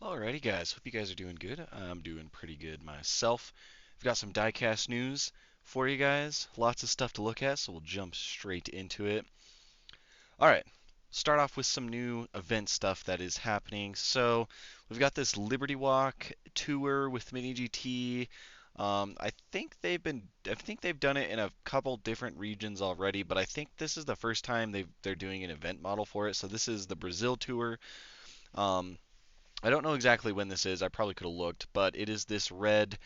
Alrighty, guys. Hope you guys are doing good. I'm doing pretty good myself. We've got some diecast news for you guys. Lots of stuff to look at, so we'll jump straight into it. All right. Start off with some new event stuff that is happening. So we've got this Liberty Walk tour with Mini GT. I think they've done it in a couple different regions already, but I think this is the first time they're doing an event model for it. So this is the Brazil tour. Um, I don't know exactly when this is. I probably could have looked, but it is this red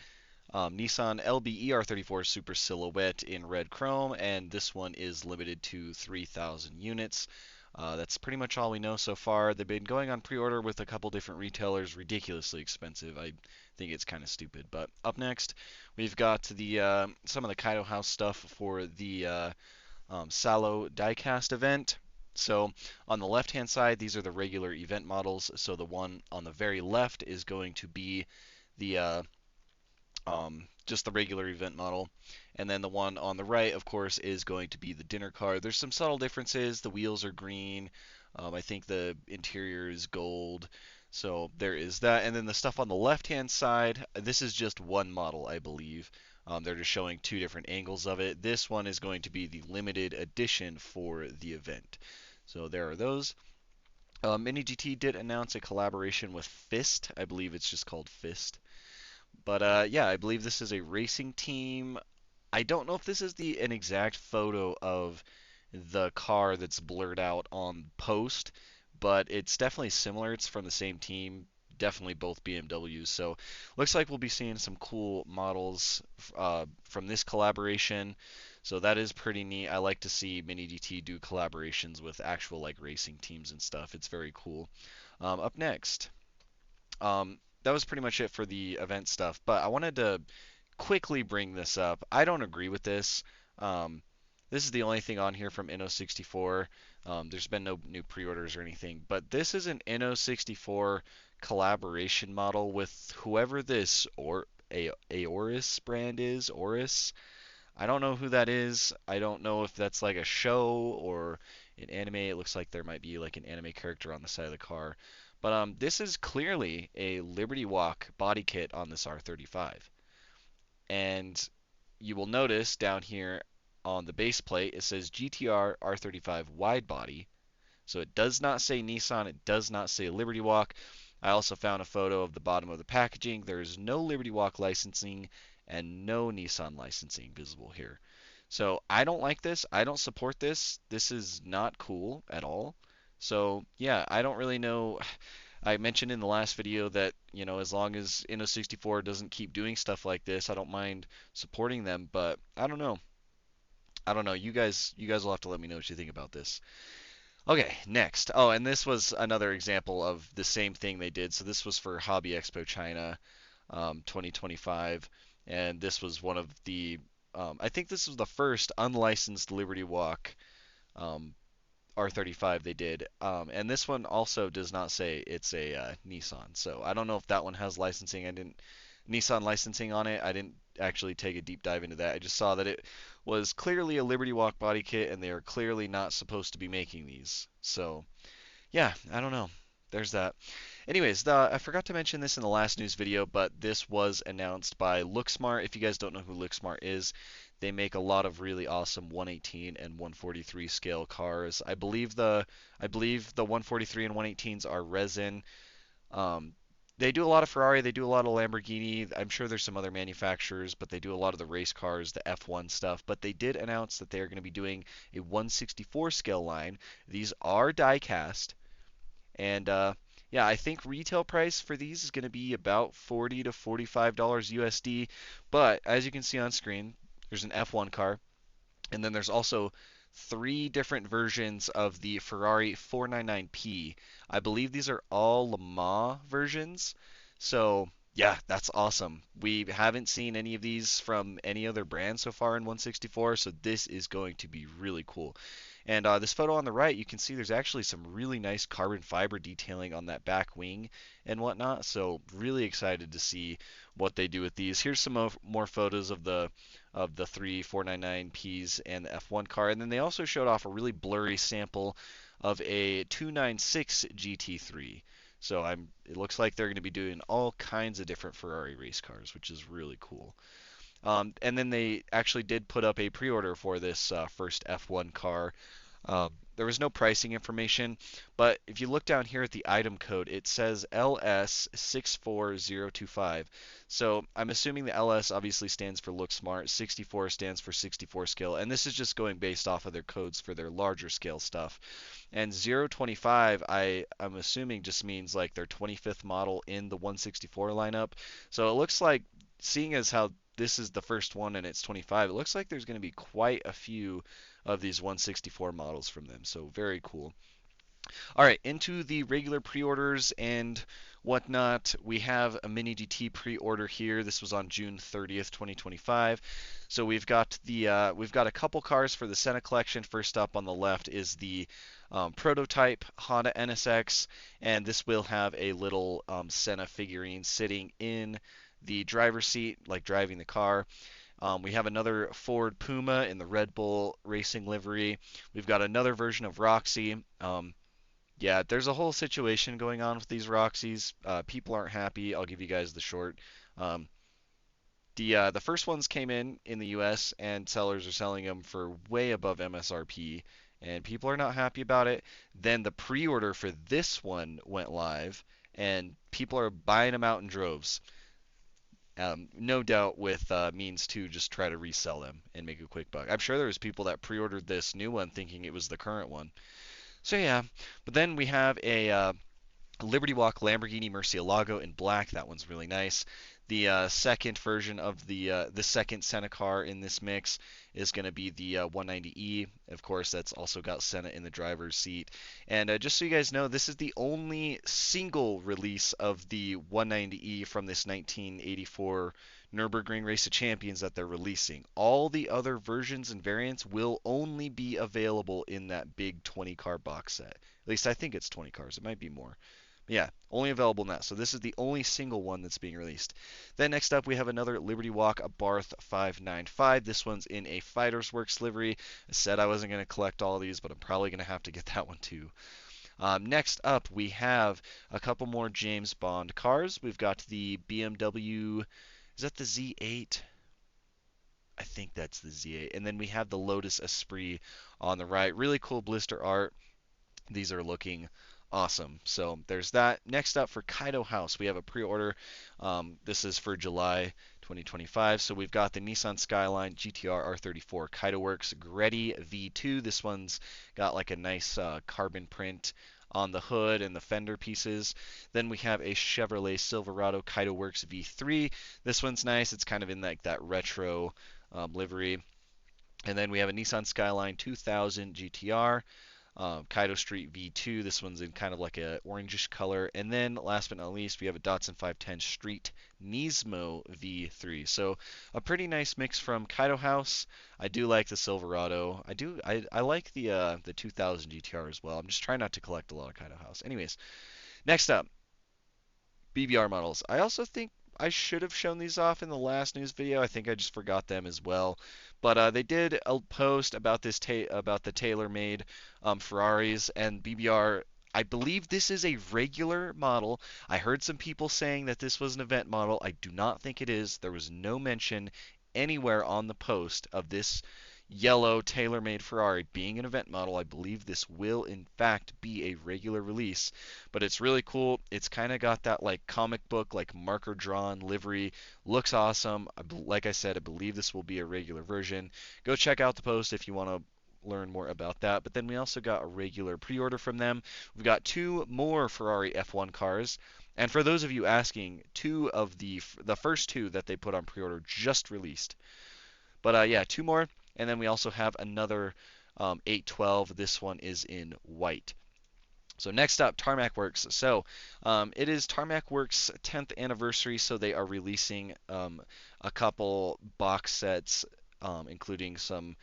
Nissan LB 34 Super Silhouette in red chrome, and this one is limited to 3,000 units. That's pretty much all we know so far. They've been going on pre-order with a couple different retailers, ridiculously expensive. I think it's kind of stupid. But up next, we've got the some of the Kaido House stuff for the Salo Diecast event. So on the left-hand side, these are the regular event models. So the one on the very left is going to be the just the regular event model, and then the one on the right, of course, is going to be the dinner car. There's some subtle differences. The wheels are green. I think the interior is gold. So there is that. And then the stuff on the left-hand side, this is just one model, I believe. They're just showing two different angles of it. This one is going to be the limited edition for the event. So there are those. Mini GT did announce a collaboration with Fist. I believe it's just called Fist. But yeah, I believe this is a racing team. I don't know if this is the an exact photo of the car that's blurred out on post, but it's definitely similar. It's from the same team, definitely both BMWs. So looks like we'll be seeing some cool models from this collaboration. So that is pretty neat. I like to see Mini GT do collaborations with actual like racing teams and stuff. It's very cool. Up next, that was pretty much it for the event stuff. But I wanted to quickly bring this up. I don't agree with this. Um, this is the only thing on here from Inno64. There's been no new pre-orders or anything, but this is an Inno64 collaboration model with whoever this or Aorus brand is. Oris. I don't know who that is. I don't know if that's like a show or an anime. It looks like there might be like an anime character on the side of the car. But this is clearly a Liberty Walk body kit on this R35. And you will notice down here on the base plate it says GTR R35 wide body. So it does not say Nissan, it does not say Liberty Walk. I also found a photo of the bottom of the packaging. There is no Liberty Walk licensing and no Nissan licensing visible here. So I don't like this. I don't support this. This is not cool at all. So yeah, I don't really know. I mentioned in the last video that, as long as Inno64 doesn't keep doing stuff like this, I don't mind supporting them, but I don't know. I don't know. You guys will have to let me know what you think about this. Okay, next. Oh, and this was another example of the same thing they did. So this was for Hobby Expo China 2025, and this was one of the I think this was the first unlicensed Liberty Walk um, R35 they did. And this one also does not say it's a Nissan. So I don't know if that one has licensing. I didn't Nissan licensing on it. I didn't actually take a deep dive into that. I just saw that it was clearly a Liberty Walk body kit, and they are clearly not supposed to be making these. So yeah, I don't know. There's that. Anyways, I forgot to mention this in the last news video, but this was announced by Looksmart. If you guys don't know who Looksmart is, they make a lot of really awesome 118 and 143 scale cars. I believe the 143 and 118s are resin. Um, they do a lot of Ferrari, they do a lot of Lamborghini. I'm sure there's some other manufacturers, but they do a lot of the race cars, the F1 stuff. But they did announce that they are going to be doing a 164 scale line. These are die cast. And yeah, I think retail price for these is going to be about $40 to $45 USD. But as you can see on screen, there's an F1 car, and then there's also three different versions of the Ferrari 499P. I believe these are all Le Mans versions. So yeah, that's awesome. We haven't seen any of these from any other brand so far in 164, so this is going to be really cool. And this photo on the right, you can see there's actually some really nice carbon fiber detailing on that back wing and whatnot. So really excited to see what they do with these. Here's some more photos of the three 499Ps and the F1 car. And then they also showed off a really blurry sample of a 296 GT3. So it looks like they're going to be doing all kinds of different Ferrari race cars, which is really cool. And then they actually did put up a pre-order for this first F1 car. There was no pricing information, but if you look down here at the item code, it says LS64025. So I'm assuming the LS obviously stands for Look Smart, 64 stands for 64 scale, and this is just going based off of their codes for their larger scale stuff. And 025, I'm assuming just means like their 25th model in the 164 lineup. So it looks like, seeing as how this is the first one and it's 25, it looks like there's going to be quite a few of these 164 models from them. So very cool. All right, into the regular pre-orders and whatnot. We have a Mini GT pre-order here. This was on June 30th, 2025. So we've got a couple cars for the Senna collection. First up on the left is the prototype Honda NSX, and this will have a little Senna figurine sitting in the driver's seat, like driving the car. We have another Ford Puma in the Red Bull Racing livery. We've got another version of Roxy. Yeah, there's a whole situation going on with these Roxys. People aren't happy. I'll give you guys the short. Um, the first ones came in the U.S. and sellers are selling them for way above MSRP, and people are not happy about it. Then the pre-order for this one went live, and people are buying them out in droves. No doubt with means to just try to resell them and make a quick buck. I'm sure there was people that pre-ordered this new one thinking it was the current one. So yeah, but then we have a Liberty Walk Lamborghini Murcielago in black. That one's really nice. The second version of the second Senna car in this mix is going to be the 190E. Of course, that's also got Senna in the driver's seat. And just so you guys know, this is the only single release of the 190E from this 1984 Nürburgring Race of Champions that they're releasing. All the other versions and variants will only be available in that big 20 car box set. At least I think it's 20 cars. It might be more. Yeah, only available in that. So this is the only single one that's being released. Then next up we have another Liberty Walk Barth 595. This one's in a Fighters Works livery. I said I wasn't going to collect all of these, but I'm probably going to have to get that one too. Next up we have a couple more James Bond cars. We've got the BMW, is that the Z8? I think that's the Z8. And then we have the Lotus Esprit on the right. Really cool blister art. These are looking awesome. So there's that. Next up for Kaido House, we have a pre-order. This is for July 2025. So we've got the Nissan Skyline GTR R34 Kaido Works Greddy V2. This one's got like a nice carbon print on the hood and the fender pieces. Then we have a Chevrolet Silverado Kaido Works V3. This one's nice. It's kind of in like that retro livery. And then we have a Nissan Skyline 2000 GTR. Kaido Street V2. This one's in kind of like a orangish color. And then last but not least, we have a Datsun 510 Street Nismo V3. So a pretty nice mix from Kaido House. I do like the Silverado. I like the 2000 GTR as well. I'm just trying not to collect a lot of Kaido House. Anyways, next up, BBR models. I also think I should have shown these off in the last news video. I think I just forgot them as well. But they did a post about this about the tailor-made Ferraris and BBR. I believe this is a regular model. I heard some people saying that this was an event model. I do not think it is. There was no mention anywhere on the post of this yellow tailor-made Ferrari being an event model. I believe this will in fact be a regular release, but it's really cool. It's kind of got that like comic book, like marker drawn livery. Looks awesome. Like I said, I believe this will be a regular version. Go check out the post if you want to learn more about that. But then we also got a regular pre-order from them. We've got two more Ferrari F1 cars. And for those of you asking, two of the first two that they put on pre-order just released. But yeah, two more. And then we also have another 812. This one is in white. So next up, Tarmac Works. So it is Tarmac Works' 10th anniversary, so they are releasing a couple box sets, including some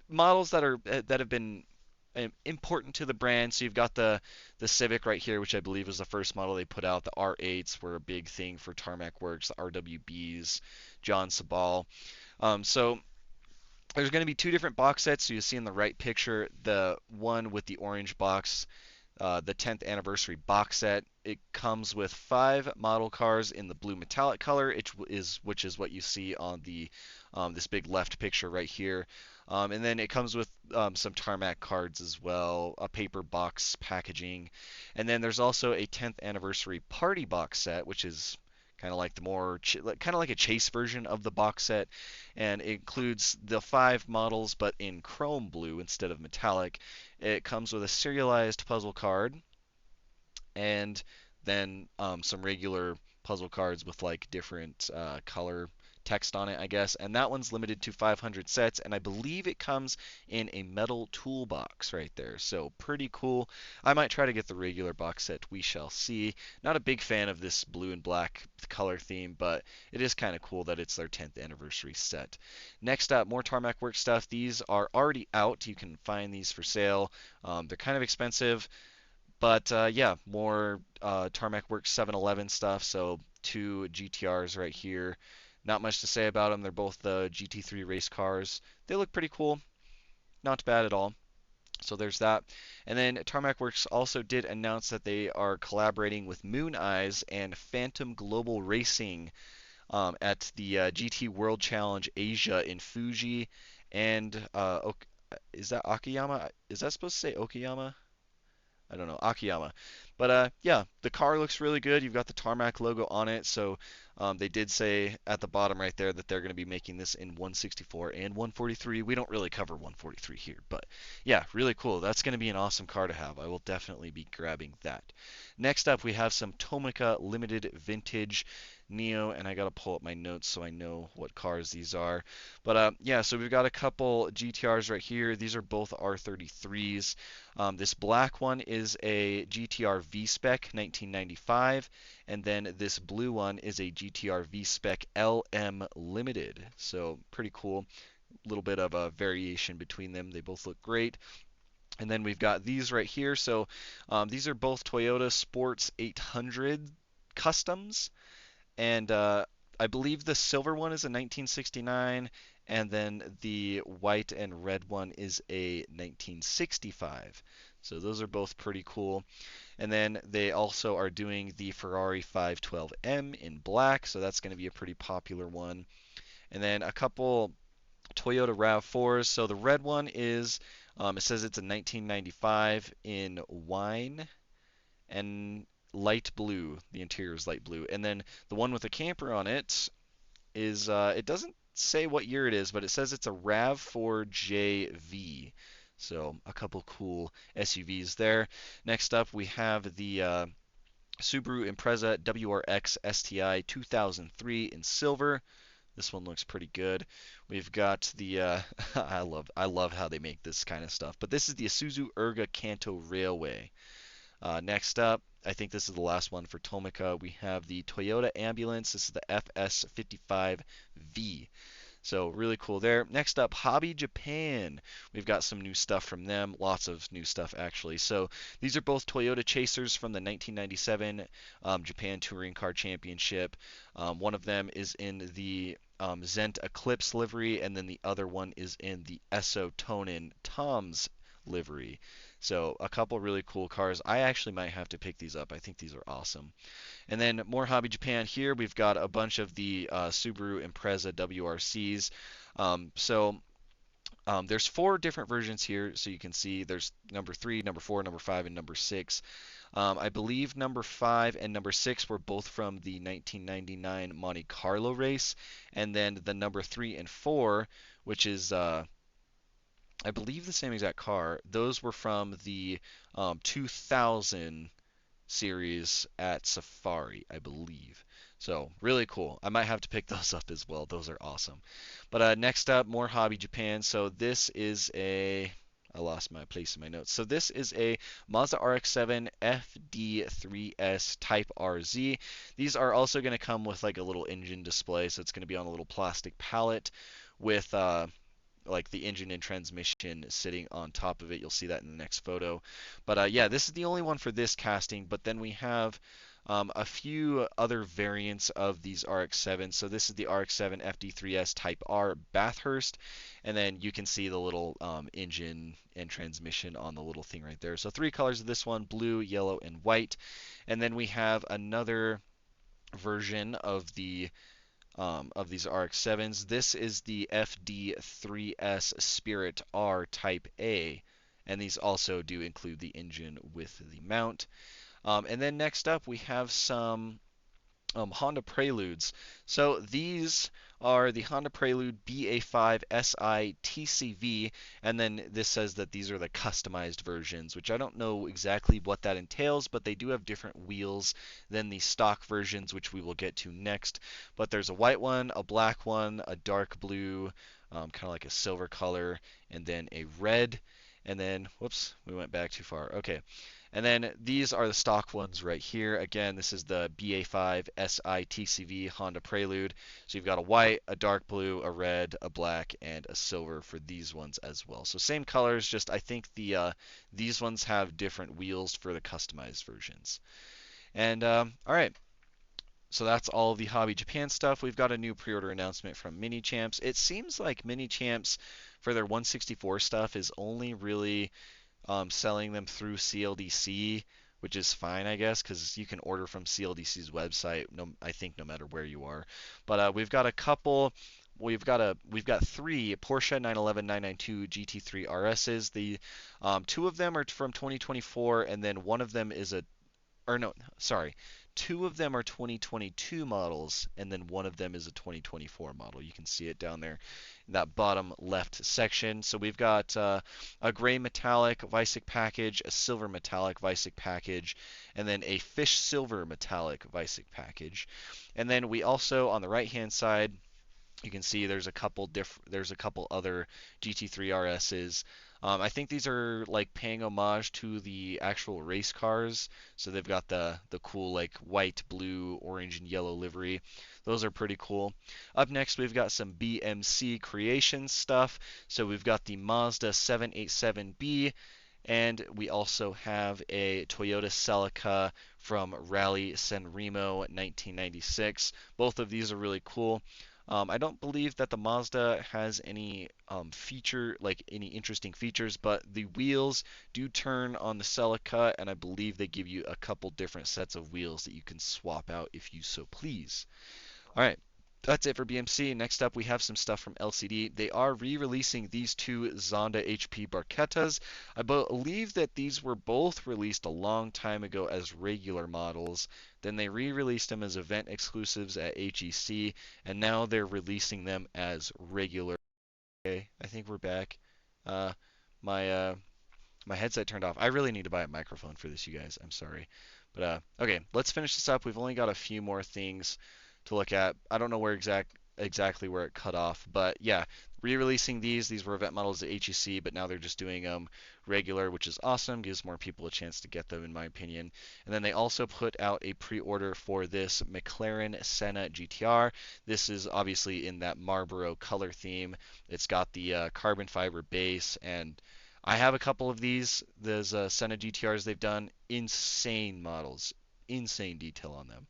models that have been important to the brand. So you've got the Civic right here, which I believe was the first model they put out. The R8s were a big thing for Tarmac Works. The RWBs, John Sabal. So there's going to be two different box sets. So you see in the right picture, the one with the orange box the 10th anniversary box set. It comes with 5 model cars in the blue metallic color, which is what you see on the this big left picture right here. And then it comes with some tarmac cards as well, a paper box packaging, and then there's also a 10th anniversary party box set, which is kind of like the more kind of like a chase version of the box set, and it includes the 5 models but in chrome blue instead of metallic. It comes with a serialized puzzle card and then some regular puzzle cards with like different color text on it, I guess. And that one's limited to 500 sets, and I believe it comes in a metal toolbox right there. So pretty cool. I might try to get the regular box set. We shall see. Not a big fan of this blue and black color theme, but it is kind of cool that it's their 10th anniversary set. Next up, more Tarmac Works stuff. These are already out. You can find these for sale. They're kind of expensive. But yeah, more Tarmac Works 711 stuff. So 2 GTRs right here. Not much to say about them. They're both the GT3 race cars. They look pretty cool. Not bad at all. So there's that. And then Tarmac Works also did announce that they are collaborating with Moon Eyes and Phantom Global Racing at the GT World Challenge Asia in Fuji. And is that Akiyama? Is that supposed to say Okayama? I don't know, Akiyama. But yeah, the car looks really good. You've got the Tarmac logo on it. So they did say at the bottom right there that they're going to be making this in 164 and 143. We don't really cover 143 here, but yeah, really cool. That's going to be an awesome car to have. I will definitely be grabbing that. Next up, we have some Tomica Limited Vintage Neo, and I got to pull up my notes so I know what cars these are. But yeah, so we've got a couple GTRs right here. These are both R33s. This black one is a GTR V-Spec 1995, and then this blue one is a GTR V-Spec LM Limited. So pretty cool. A little bit of a variation between them. They both look great. And then we've got these right here. So these are both Toyota Sports 800 Customs, and I believe the silver one is a 1969, and then the white and red one is a 1965. So those are both pretty cool. And then they also are doing the Ferrari 512M in black, so that's going to be a pretty popular one. And then a couple Toyota RAV4s. So the red one is, it says it's a 1995 in wine and light blue. The interior is light blue. And then the one with the camper on it is, it doesn't say what year it is, but it says it's a RAV4JV. So a couple cool SUVs there. Next up, we have the Subaru Impreza WRX STI 2003 in silver. This one looks pretty good. We've got the I love how they make this kind of stuff. But this is the Isuzu Erga Kanto Railway. Next up, I think this is the last one for Tomica. We have the Toyota Ambulance. This is the FS55V. So really cool there. Next up, Hobby Japan. We've got some new stuff from them. Lots of new stuff, actually. So these are both Toyota Chasers from the 1997 Japan Touring Car Championship. One of them is in the Zent Eclipse livery, and then the other one is in the Esso Tonin Tom's livery. So a couple really cool cars. I actually might have to pick these up. I think these are awesome. And then more Hobby Japan here. We've got a bunch of the Subaru Impreza WRCs. There's 4 different versions here, so you can see there's number 3, number 4, number 5, and number 6. I believe number 5 and number 6 were both from the 1999 Monte Carlo race, and then the number 3 and 4, which is I believe the same exact car, those were from the 2000 series at Safari, I believe. So really cool. I might have to pick those up as well. Those are awesome. But next up, more Hobby Japan. So this is a I lost my place in my notes. So this is a Mazda RX-7 FD3S Type RZ. These are also going to come with like a little engine display, so it's going to be on a little plastic pallet with like the engine and transmission sitting on top of it. You'll see that in the next photo. But yeah, this is the only one for this casting. But then we have A few other variants of these RX-7s. So this is the RX-7 FD3S Type R Bathurst, and then you can see the little engine and transmission on the little thing right there. So three colors of this one: blue, yellow, and white. And then we have another version of these RX-7s. This is the FD3S Spirit R Type A, and these also do include the engine with the mount. And then next up, we have some Honda Preludes. So these are the Honda Prelude BA5 SI TCV, and then this says that these are the customized versions, which I don't know exactly what that entails, but they do have different wheels than the stock versions, which we will get to next. But there's a white one, a black one, a dark blue, kind of like a silver color, and then a red. And then, whoops, we went back too far. Okay. And then these are the stock ones right here. Again, this is the BA5 SI TCV Honda Prelude. So you've got a white, a dark blue, a red, a black, and a silver for these ones as well. So same colors, just I think these ones have different wheels for the customized versions. And all right, so that's all the Hobby Japan stuff. We've got a new pre-order announcement from Mini Champs. It seems like Mini Champs for their 164 stuff is only really selling them through CLDC, which is fine, I guess, because you can order from CLDC's website. No, I think no matter where you are. But we've got a couple. We've got three Porsche 911 992 GT3 RSs. The two of them are from 2024, and then one of them is a or no, sorry. Two of them are 2022 models, and then one of them is a 2024 model. You can see it down there in that bottom left section. So we've got a gray metallic Visic package, a silver metallic Visic package, and then a fish silver metallic Visic package. And then we also, on the right-hand side, you can see there's a couple other GT3 RSs. I think these are like paying homage to the actual race cars. So they've got the cool like white, blue, orange, and yellow livery. Those are pretty cool. Up next, we've got some BMC Creations stuff. So we've got the Mazda 787B, and we also have a Toyota Celica from Rally San Remo 1996. Both of these are really cool. I don't believe that the Mazda has any like any interesting features, but the wheels do turn on the Celica, and I believe they give you a couple different sets of wheels that you can swap out if you so please. All right, that's it for BMC. Next up, we have some stuff from LCD. They are re-releasing these two Zonda HP Barchettas. I believe that these were both released a long time ago as regular models. Then they re-released them as event exclusives at HEC, and now they're releasing them as regular. Okay, I think we're back. Uh, my my headset turned off. I really need to buy a microphone for this, you guys. I'm sorry. But okay, let's finish this up. We've only got a few more things to look at. I don't know exactly where it cut off, but yeah, re-releasing these were event models at HEC, but now they're just doing regular, which is awesome. Gives more people a chance to get them, in my opinion. And then they also put out a pre-order for this McLaren Senna GTR. This is obviously in that Marlboro color theme. It's got the carbon fiber base, and I have a couple of these. There's Senna GTRs they've done. Insane models, insane detail on them.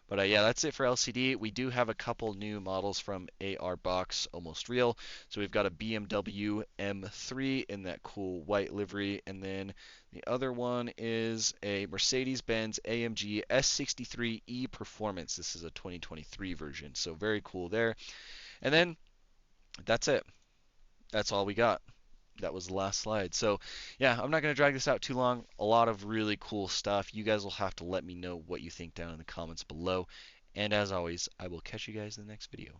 But yeah, that's it for LCD. We do have a couple new models from AR Box Almost Real. So we've got a BMW M3 in that cool white livery, and then the other one is a Mercedes-Benz AMG S63E Performance. This is a 2023 version, so very cool there. And then that's it. That's all we got. That was the last slide. So, yeah, I'm not going to drag this out too long. A lot of really cool stuff. You guys will have to let me know what you think down in the comments below. And as always, I will catch you guys in the next video.